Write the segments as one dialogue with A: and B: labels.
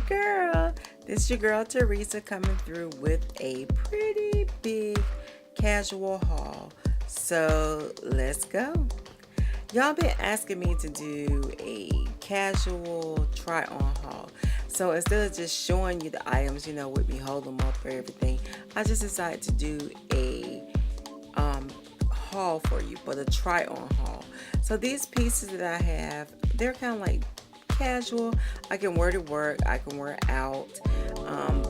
A: girl. This is your girl Teresa coming through with a pretty big casual haul. So let's go. Y'all been asking me to do a casual try on haul. So instead of just showing you the items, with me holding them up for everything, I just decided to do a haul for you, but a try on haul. So these pieces that I have, they're kind of like casual. I can wear to work, I can wear out,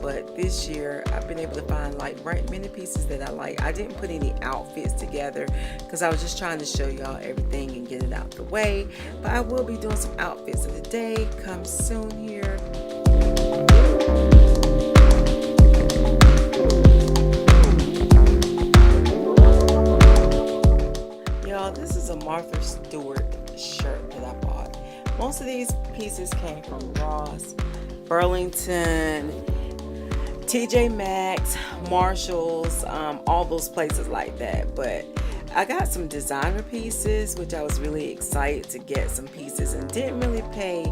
A: but this year I've been able to find many pieces that I like. I didn't put any outfits together because I was just trying to show y'all everything and get it out the way, but I will be doing some outfits of the day. Come soon here. Y'all, this is a Martha Stewart shirt that I bought. Most of these pieces came from Ross, Burlington, TJ Maxx, Marshalls, all those places like that. But I got some designer pieces, which I was really excited to get some pieces and didn't really pay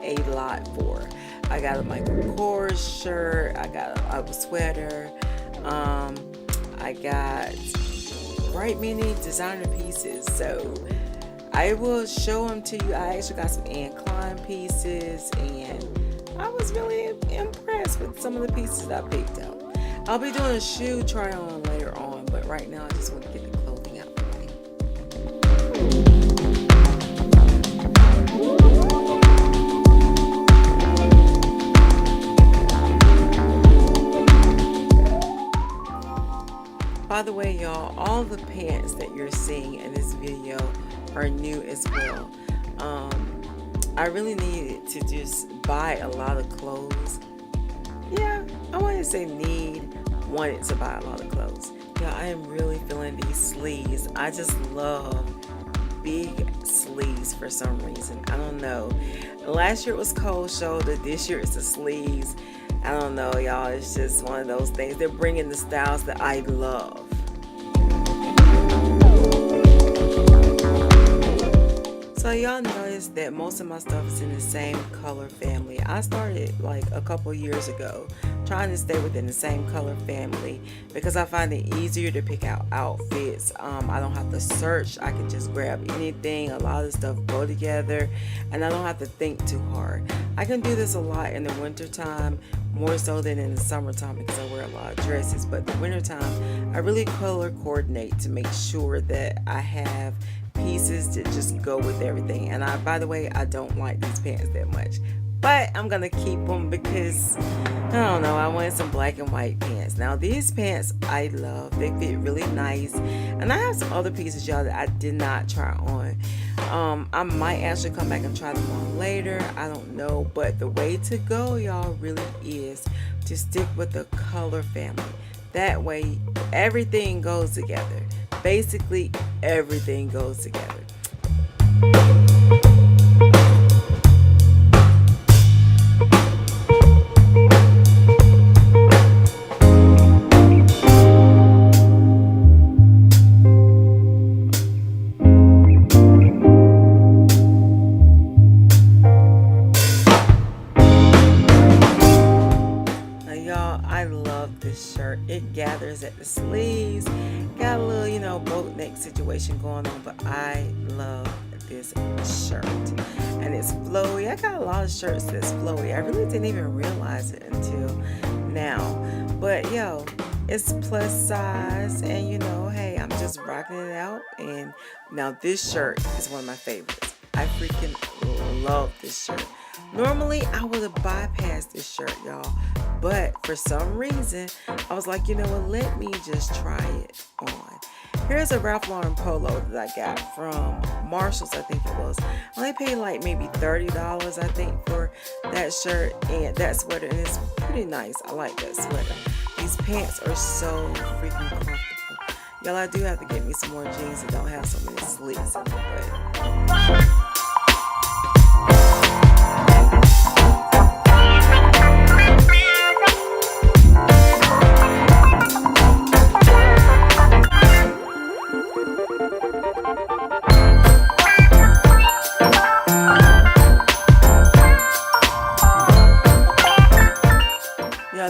A: a lot for. I got a Michael Kors shirt, I got a sweater, I got many designer pieces. So I will show them to you. I actually got some Anne Klein pieces, and I was really impressed with some of the pieces I picked up. I'll be doing a shoe try on later on, but right now I just want to get the clothing out the way. By the way, y'all, all the pants that you're seeing in this video are new as well. I really needed to just buy a lot of clothes. Yeah, I wouldn't say wanted to buy a lot of clothes. Yeah, I am really feeling these sleeves. I just love big sleeves for some reason. I don't know. Last year it was cold shoulder. This year it's the sleeves. I don't know, y'all. It's just one of those things. They're bringing the styles that I love. So y'all notice that most of my stuff is in the same color family. I started a couple years ago trying to stay within the same color family because I find it easier to pick out outfits. I don't have to search. I can just grab anything. A lot of stuff go together and I don't have to think too hard. I can do this a lot in the winter time, more so than in the summertime because I wear a lot of dresses. But the winter time, I really color coordinate to make sure that I have pieces that just go with everything. And by the way, I don't like these pants that much, but I'm gonna keep them because I don't know, I wanted some black and white pants. Now these pants I love. They fit really nice, and I have some other pieces, y'all, that I did not try on. I might actually come back and try them on later, I don't know, but the way to go, y'all, really is to stick with the color family. That way everything goes together. Basically everything goes together. Now y'all, I love this shirt. It gathers at the sleeves. Got a little, boat neck situation going on, but I love this shirt. And it's flowy. I got a lot of shirts that's flowy. I really didn't even realize it until now. But yo, it's plus size, and hey, I'm just rocking it out. And now this shirt is one of my favorites. I freaking love this shirt. Normally I would have bypassed this shirt, y'all, but for some reason I was like, let me just try it on. Here's a Ralph Lauren polo that I got from Marshalls, I think it was. I only paid maybe $30, I think, for that shirt and that sweater, and it's pretty nice. I like that sweater. These pants are so freaking comfortable. Y'all, I do have to get me some more jeans that don't have so many slits in them, but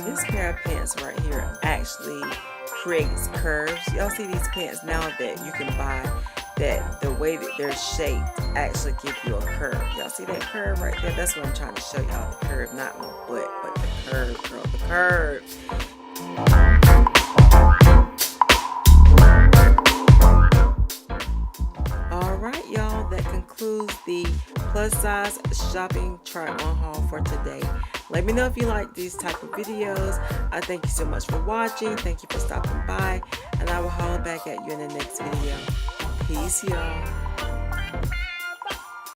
A: this pair of pants right here actually creates curves. Y'all see these pants now that you can buy that the way that they're shaped actually give you a curve. Y'all see that curve right there? That's what I'm trying to show y'all, the curve, not my butt, but the curve, girl, the curve. Alright y'all, that concludes the plus size shopping try on haul for today. Let me know if you like these type of videos. I thank you so much for watching. Thank you for stopping by, and I will holler back at you in the next video. Peace y'all.